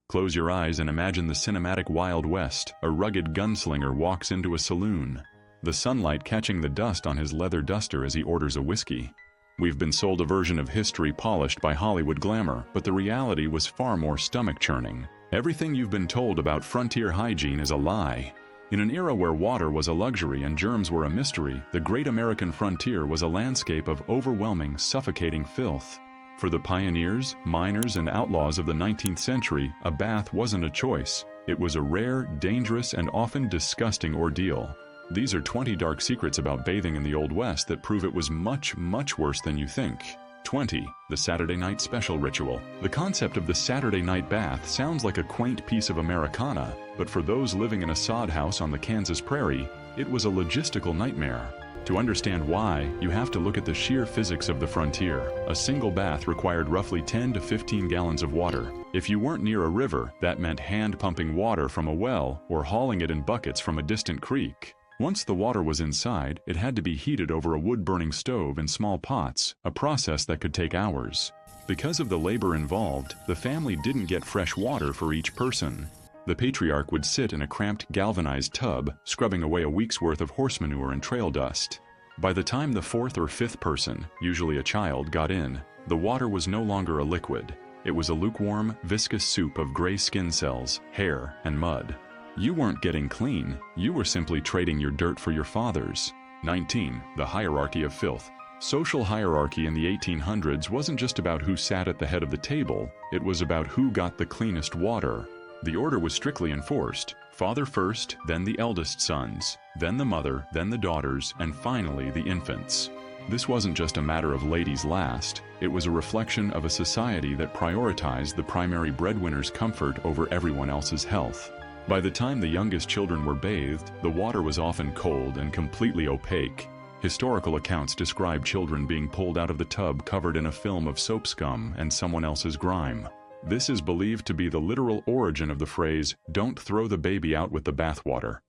Close your eyes and imagine the cinematic Wild West. A rugged gunslinger walks into a saloon, the sunlight catching the dust on his leather duster as he orders a whiskey. We've been sold a version of history polished by Hollywood glamour, but the reality was far more stomach-churning. Everything you've been told about frontier hygiene is a lie. In an era where water was a luxury and germs were a mystery, the great American frontier was a landscape of overwhelming, suffocating filth. For the pioneers, miners, and outlaws of the 19th century, a bath wasn't a choice. It was a rare, dangerous, and often disgusting ordeal. These are 20 dark secrets about bathing in the Old West that prove it was much, much worse than you think. 20. The Saturday Night Special Ritual. The concept of the Saturday night bath sounds like a quaint piece of Americana, but for those living in a sod house on the Kansas prairie, it was a logistical nightmare. To understand why, you have to look at the sheer physics of the frontier. A single bath required roughly 10 to 15 gallons of water. If you weren't near a river, that meant hand-pumping water from a well or hauling it in buckets from a distant creek. Once the water was inside, it had to be heated over a wood-burning stove in small pots, a process that could take hours. Because of the labor involved, the family didn't get fresh water for each person. The patriarch would sit in a cramped galvanized tub, scrubbing away a week's worth of horse manure and trail dust. By the time the fourth or fifth person, usually a child, got in, the water was no longer a liquid. It was a lukewarm, viscous soup of gray skin cells, hair, and mud. You weren't getting clean, you were simply trading your dirt for your father's. 19. The hierarchy of filth. Social hierarchy in the 1800s wasn't just about who sat at the head of the table, it was about who got the cleanest water. The order was strictly enforced. Father first, then the eldest sons, then the mother, then the daughters, and finally the infants. This wasn't just a matter of ladies last, it was a reflection of a society that prioritized the primary breadwinner's comfort over everyone else's health. By the time the youngest children were bathed, the water was often cold and completely opaque. Historical accounts describe children being pulled out of the tub covered in a film of soap scum and someone else's grime. This is believed to be the literal origin of the phrase, "Don't throw the baby out with the bathwater."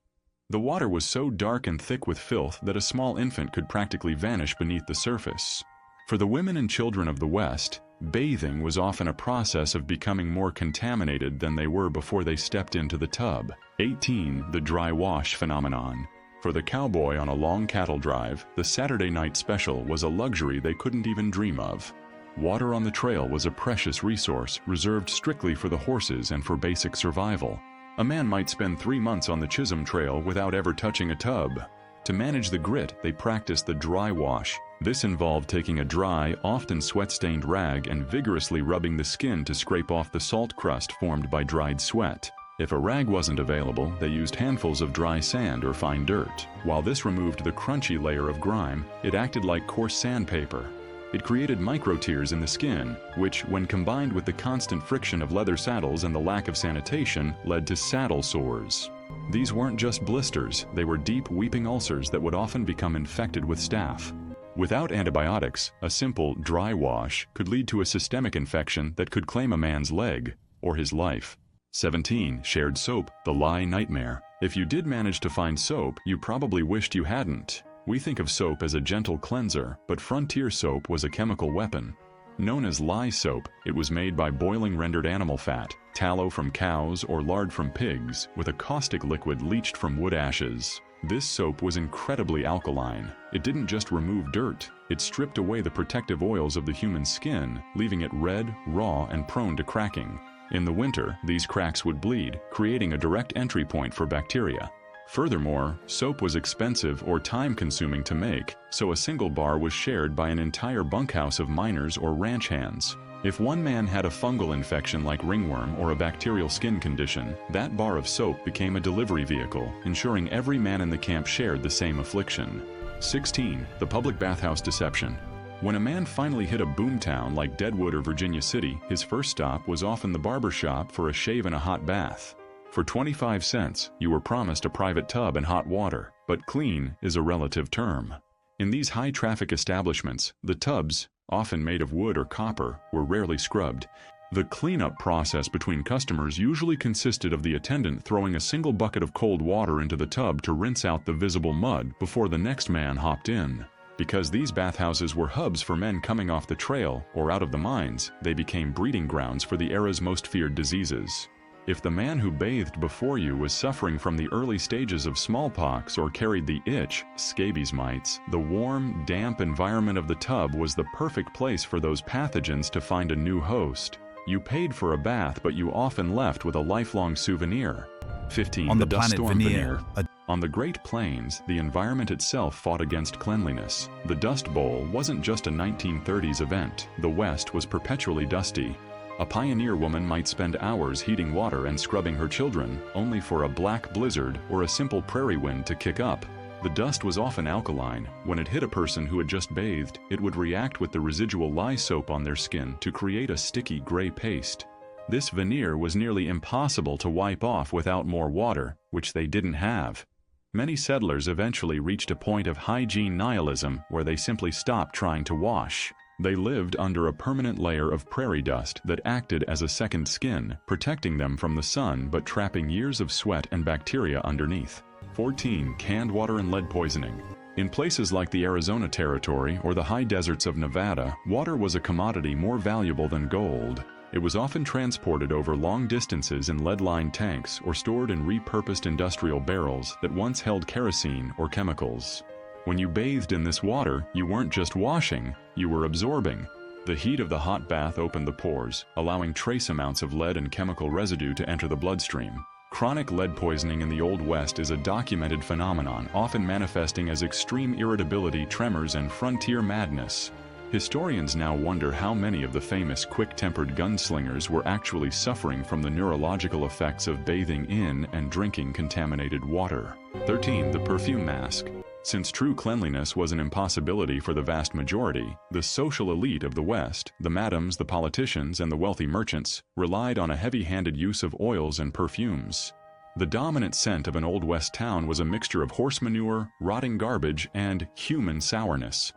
The water was so dark and thick with filth that a small infant could practically vanish beneath the surface. For the women and children of the West, bathing was often a process of becoming more contaminated than they were before they stepped into the tub. 18. The dry wash phenomenon. For the cowboy on a long cattle drive, the Saturday night special was a luxury they couldn't even dream of. Water on the trail was a precious resource reserved strictly for the horses and for basic survival. A man might spend 3 months on the Chisholm Trail without ever touching a tub. To manage the grit, they practiced the dry wash. This involved taking a dry, often sweat-stained rag and vigorously rubbing the skin to scrape off the salt crust formed by dried sweat. If a rag wasn't available, they used handfuls of dry sand or fine dirt. While this removed the crunchy layer of grime, it acted like coarse sandpaper. It created micro-tears in the skin, which, when combined with the constant friction of leather saddles and the lack of sanitation, led to saddle sores. These weren't just blisters, they were deep, weeping ulcers that would often become infected with staph. Without antibiotics, a simple dry wash could lead to a systemic infection that could claim a man's leg, or his life. 17. Shared soap, the lie nightmare. If you did manage to find soap, you probably wished you hadn't. We think of soap as a gentle cleanser, but frontier soap was a chemical weapon. Known as lye soap, it was made by boiling rendered animal fat, tallow from cows or lard from pigs, with a caustic liquid leached from wood ashes. This soap was incredibly alkaline. It didn't just remove dirt, it stripped away the protective oils of the human skin, leaving it red, raw, and prone to cracking. In the winter, these cracks would bleed, creating a direct entry point for bacteria. Furthermore, soap was expensive or time-consuming to make, so a single bar was shared by an entire bunkhouse of miners or ranch hands. If one man had a fungal infection like ringworm or a bacterial skin condition, that bar of soap became a delivery vehicle, ensuring every man in the camp shared the same affliction. 16. The public bathhouse deception. When a man finally hit a boomtown like Deadwood or Virginia City, his first stop was often the barber shop for a shave and a hot bath. For 25 cents, you were promised a private tub and hot water, but clean is a relative term. In these high-traffic establishments, the tubs, often made of wood or copper, were rarely scrubbed. The cleanup process between customers usually consisted of the attendant throwing a single bucket of cold water into the tub to rinse out the visible mud before the next man hopped in. Because these bathhouses were hubs for men coming off the trail or out of the mines, they became breeding grounds for the era's most feared diseases. If the man who bathed before you was suffering from the early stages of smallpox or carried the itch, scabies mites, the warm, damp environment of the tub was the perfect place for those pathogens to find a new host. You paid for a bath, but you often left with a lifelong souvenir. 15. On the dust planet storm Veneer, On the Great Plains, the environment itself fought against cleanliness. The Dust Bowl wasn't just a 1930s event. The West was perpetually dusty. A pioneer woman might spend hours heating water and scrubbing her children, only for a black blizzard or a simple prairie wind to kick up. The dust was often alkaline. When it hit a person who had just bathed, it would react with the residual lye soap on their skin to create a sticky gray paste. This veneer was nearly impossible to wipe off without more water, which they didn't have. Many settlers eventually reached a point of hygiene nihilism where they simply stopped trying to wash. They lived under a permanent layer of prairie dust that acted as a second skin, protecting them from the sun but trapping years of sweat and bacteria underneath. 14. Canned water and lead poisoning. In places like the Arizona Territory or the high deserts of Nevada, water was a commodity more valuable than gold. It was often transported over long distances in lead-lined tanks or stored in repurposed industrial barrels that once held kerosene or chemicals. When you bathed in this water, you weren't just washing, you were absorbing. The heat of the hot bath opened the pores, allowing trace amounts of lead and chemical residue to enter the bloodstream. Chronic lead poisoning in the Old West is a documented phenomenon, often manifesting as extreme irritability, tremors, and frontier madness. Historians now wonder how many of the famous quick-tempered gunslingers were actually suffering from the neurological effects of bathing in and drinking contaminated water. 13. The perfume mask. Since true cleanliness was an impossibility for the vast majority, the social elite of the West, the madams, the politicians, and the wealthy merchants, relied on a heavy-handed use of oils and perfumes. The dominant scent of an Old West town was a mixture of horse manure, rotting garbage, and human sourness.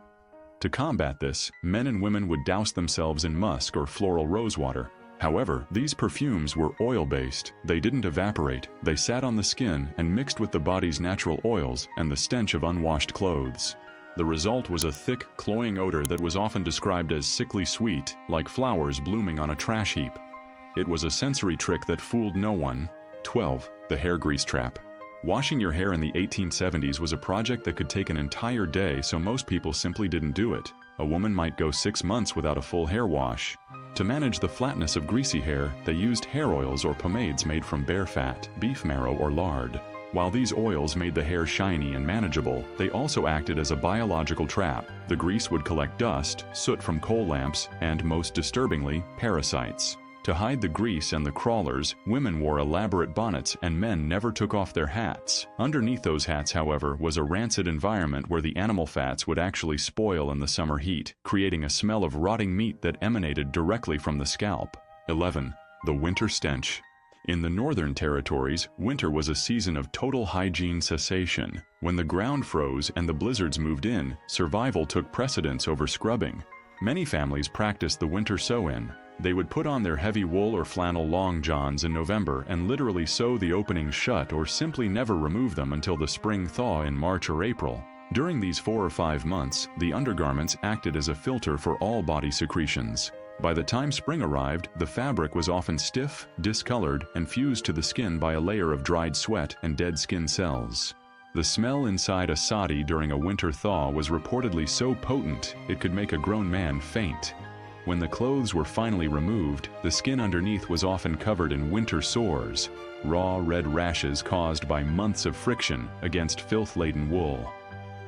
To combat this, men and women would douse themselves in musk or floral rosewater. However, these perfumes were oil-based. They didn't evaporate. They sat on the skin and mixed with the body's natural oils and the stench of unwashed clothes. The result was a thick, cloying odor that was often described as sickly sweet, like flowers blooming on a trash heap. It was a sensory trick that fooled no one. 12. The hair grease trap. Washing your hair in the 1870s was a project that could take an entire day, so most people simply didn't do it. A woman might go 6 months without a full hair wash. To manage the flatness of greasy hair, they used hair oils or pomades made from bear fat, beef marrow, or lard. While these oils made the hair shiny and manageable, they also acted as a biological trap. The grease would collect dust, soot from coal lamps, and, most disturbingly, parasites. To hide the grease and the crawlers, women wore elaborate bonnets and men never took off their hats. Underneath those hats, however, was a rancid environment where the animal fats would actually spoil in the summer heat, creating a smell of rotting meat that emanated directly from the scalp. 11. The winter stench. In the northern territories, winter was a season of total hygiene cessation. When the ground froze and the blizzards moved in, survival took precedence over scrubbing. Many families practiced the winter sew-in. They would put on their heavy wool or flannel long johns in November and literally sew the openings shut or simply never remove them until the spring thaw in March or April. During these 4 or 5 months, the undergarments acted as a filter for all body secretions. By the time spring arrived, the fabric was often stiff, discolored, and fused to the skin by a layer of dried sweat and dead skin cells. The smell inside a sari during a winter thaw was reportedly so potent it could make a grown man faint. When the clothes were finally removed, the skin underneath was often covered in winter sores, raw red rashes caused by months of friction against filth-laden wool.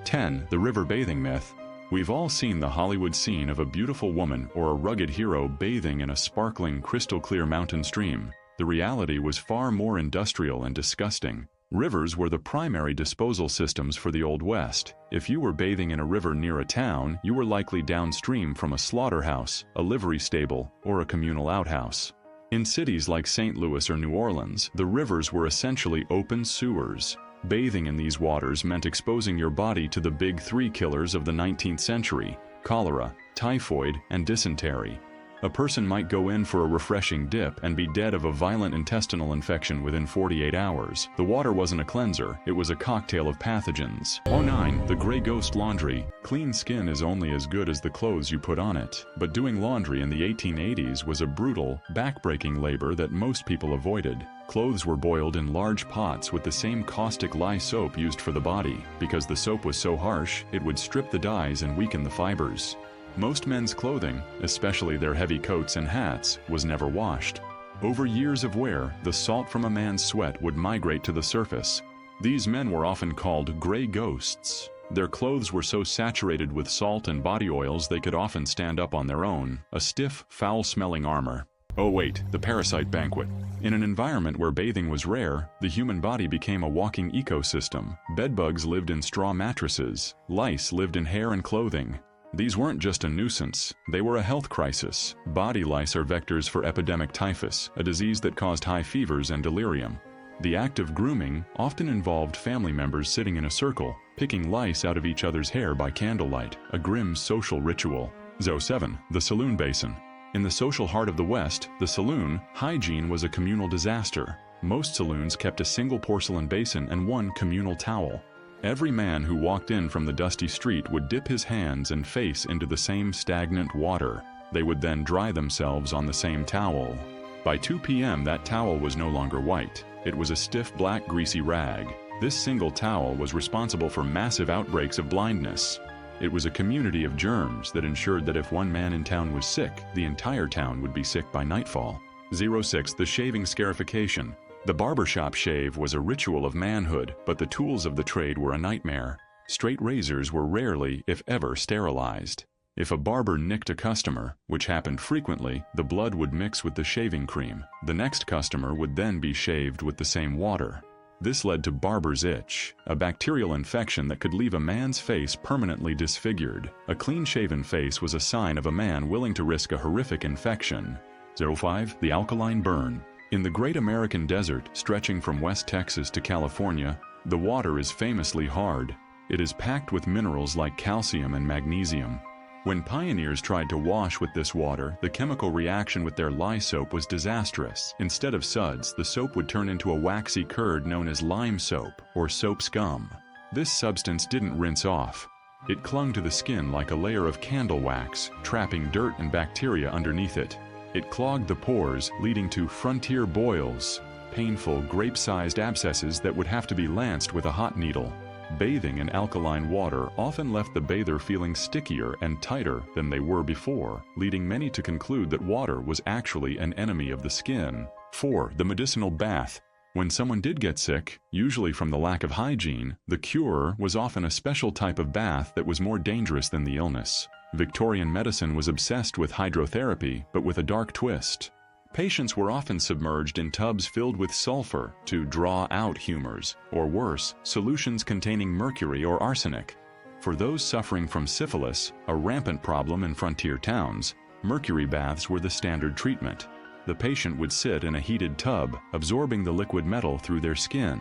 10. The river bathing myth. We've all seen the Hollywood scene of a beautiful woman or a rugged hero bathing in a sparkling, crystal-clear mountain stream. The reality was far more industrial and disgusting. Rivers were the primary disposal systems for the Old West. If you were bathing in a river near a town, you were likely downstream from a slaughterhouse, a livery stable, or a communal outhouse. In cities like St. Louis or New Orleans, the rivers were essentially open sewers. Bathing in these waters meant exposing your body to the big 3 killers of the 19th century: cholera, typhoid, and dysentery. A person might go in for a refreshing dip and be dead of a violent intestinal infection within 48 hours. The water wasn't a cleanser, it was a cocktail of pathogens. 9. The gray ghost laundry. Clean skin is only as good as the clothes you put on it. But doing laundry in the 1880s was a brutal, back-breaking labor that most people avoided. Clothes were boiled in large pots with the same caustic lye soap used for the body. Because the soap was so harsh, it would strip the dyes and weaken the fibers. Most men's clothing, especially their heavy coats and hats, was never washed. Over years of wear, the salt from a man's sweat would migrate to the surface. These men were often called gray ghosts. Their clothes were so saturated with salt and body oils they could often stand up on their own, a stiff, foul-smelling armor. Oh wait, the parasite banquet. In an environment where bathing was rare, the human body became a walking ecosystem. Bedbugs lived in straw mattresses. Lice lived in hair and clothing. These weren't just a nuisance, they were a health crisis. Body lice are vectors for epidemic typhus, a disease that caused high fevers and delirium. The act of grooming often involved family members sitting in a circle, picking lice out of each other's hair by candlelight, a grim social ritual. 7. The saloon basin. In the social heart of the West, the saloon, hygiene was a communal disaster. Most saloons kept a single porcelain basin and one communal towel. Every man who walked in from the dusty street would dip his hands and face into the same stagnant water. They would then dry themselves on the same towel. By 2 p.m. that towel was no longer white. It was a stiff black greasy rag. This single towel was responsible for massive outbreaks of blindness. It was a community of germs that ensured that if one man in town was sick, the entire town would be sick by nightfall. 6. The shaving scarification. The barbershop shave was a ritual of manhood, but the tools of the trade were a nightmare. Straight razors were rarely, if ever, sterilized. If a barber nicked a customer, which happened frequently, the blood would mix with the shaving cream. The next customer would then be shaved with the same water. This led to barber's itch, a bacterial infection that could leave a man's face permanently disfigured. A clean-shaven face was a sign of a man willing to risk a horrific infection. 5. The alkaline burn. In the Great American Desert, stretching from West Texas to California, the water is famously hard. It is packed with minerals like calcium and magnesium. When pioneers tried to wash with this water, the chemical reaction with their lye soap was disastrous. Instead of suds, the soap would turn into a waxy curd known as lime soap, or soap scum. This substance didn't rinse off. It clung to the skin like a layer of candle wax, trapping dirt and bacteria underneath it. It clogged the pores, leading to frontier boils, painful grape-sized abscesses that would have to be lanced with a hot needle. Bathing in alkaline water often left the bather feeling stickier and tighter than they were before, leading many to conclude that water was actually an enemy of the skin. 4. The medicinal bath. When someone did get sick, usually from the lack of hygiene, the cure was often a special type of bath that was more dangerous than the illness. Victorian medicine was obsessed with hydrotherapy, but with a dark twist. Patients were often submerged in tubs filled with sulfur to draw out humors, or worse, solutions containing mercury or arsenic. For those suffering from syphilis, a rampant problem in frontier towns, mercury baths were the standard treatment. The patient would sit in a heated tub, absorbing the liquid metal through their skin.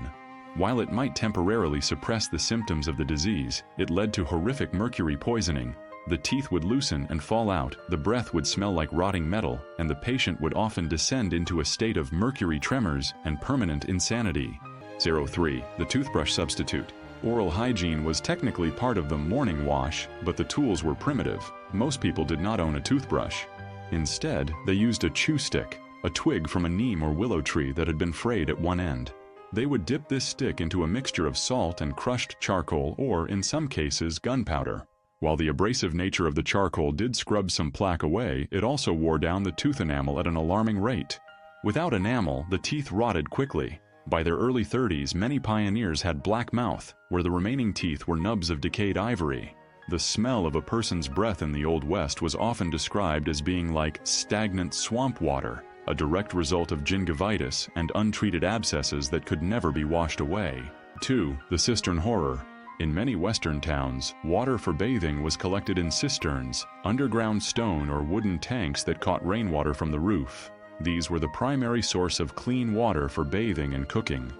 While it might temporarily suppress the symptoms of the disease, it led to horrific mercury poisoning. The teeth would loosen and fall out, the breath would smell like rotting metal, and the patient would often descend into a state of mercury tremors and permanent insanity. 3. The toothbrush substitute. Oral hygiene was technically part of the morning wash, but the tools were primitive. Most people did not own a toothbrush. Instead, they used a chew stick, a twig from a neem or willow tree that had been frayed at one end. They would dip this stick into a mixture of salt and crushed charcoal or, in some cases, gunpowder. While the abrasive nature of the charcoal did scrub some plaque away, it also wore down the tooth enamel at an alarming rate. Without enamel, the teeth rotted quickly. By their early 30s, many pioneers had black mouth, where the remaining teeth were nubs of decayed ivory. The smell of a person's breath in the Old West was often described as being like stagnant swamp water, a direct result of gingivitis and untreated abscesses that could never be washed away. 2. The cistern horror. In many Western towns, water for bathing was collected in cisterns, underground stone or wooden tanks that caught rainwater from the roof. These were the primary source of clean water for bathing and cooking.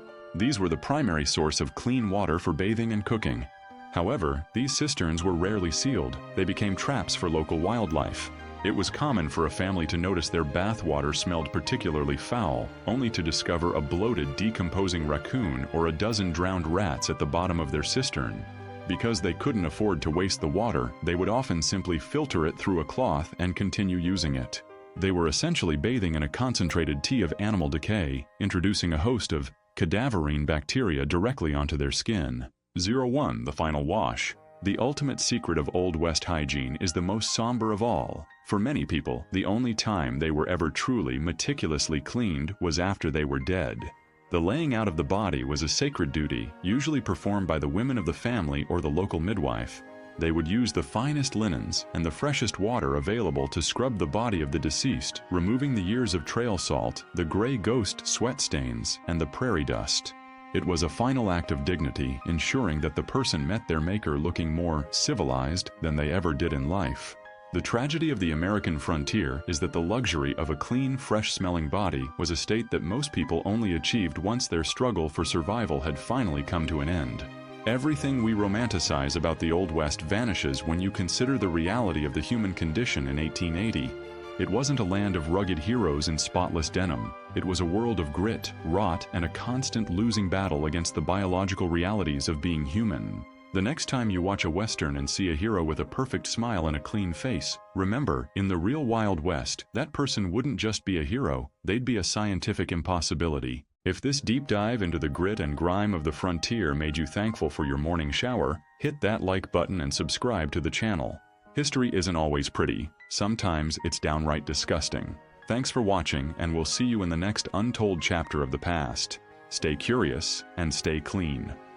However, these cisterns were rarely sealed. They became traps for local wildlife. It was common for a family to notice their bathwater smelled particularly foul, only to discover a bloated, decomposing raccoon or a dozen drowned rats at the bottom of their cistern. Because they couldn't afford to waste the water, they would often simply filter it through a cloth and continue using it. They were essentially bathing in a concentrated tea of animal decay, introducing a host of cadaverine bacteria directly onto their skin. 01. The final wash. The ultimate secret of Old West hygiene is the most somber of all. For many people, the only time they were ever truly meticulously cleaned was after they were dead. The laying out of the body was a sacred duty, usually performed by the women of the family or the local midwife. They would use the finest linens and the freshest water available to scrub the body of the deceased, removing the years of trail salt, the gray ghost sweat stains, and the prairie dust. It was a final act of dignity, ensuring that the person met their maker looking more civilized than they ever did in life. The tragedy of the American frontier is that the luxury of a clean, fresh-smelling body was a state that most people only achieved once their struggle for survival had finally come to an end. Everything we romanticize about the Old West vanishes when you consider the reality of the human condition in 1880. It wasn't a land of rugged heroes in spotless denim. It was a world of grit, rot, and a constant losing battle against the biological realities of being human. The next time you watch a Western and see a hero with a perfect smile and a clean face, remember, in the real Wild West, that person wouldn't just be a hero, they'd be a scientific impossibility. If this deep dive into the grit and grime of the frontier made you thankful for your morning shower, hit that like button and subscribe to the channel. History isn't always pretty. Sometimes it's downright disgusting. Thanks for watching, and we'll see you in the next untold chapter of the past. Stay curious and stay clean.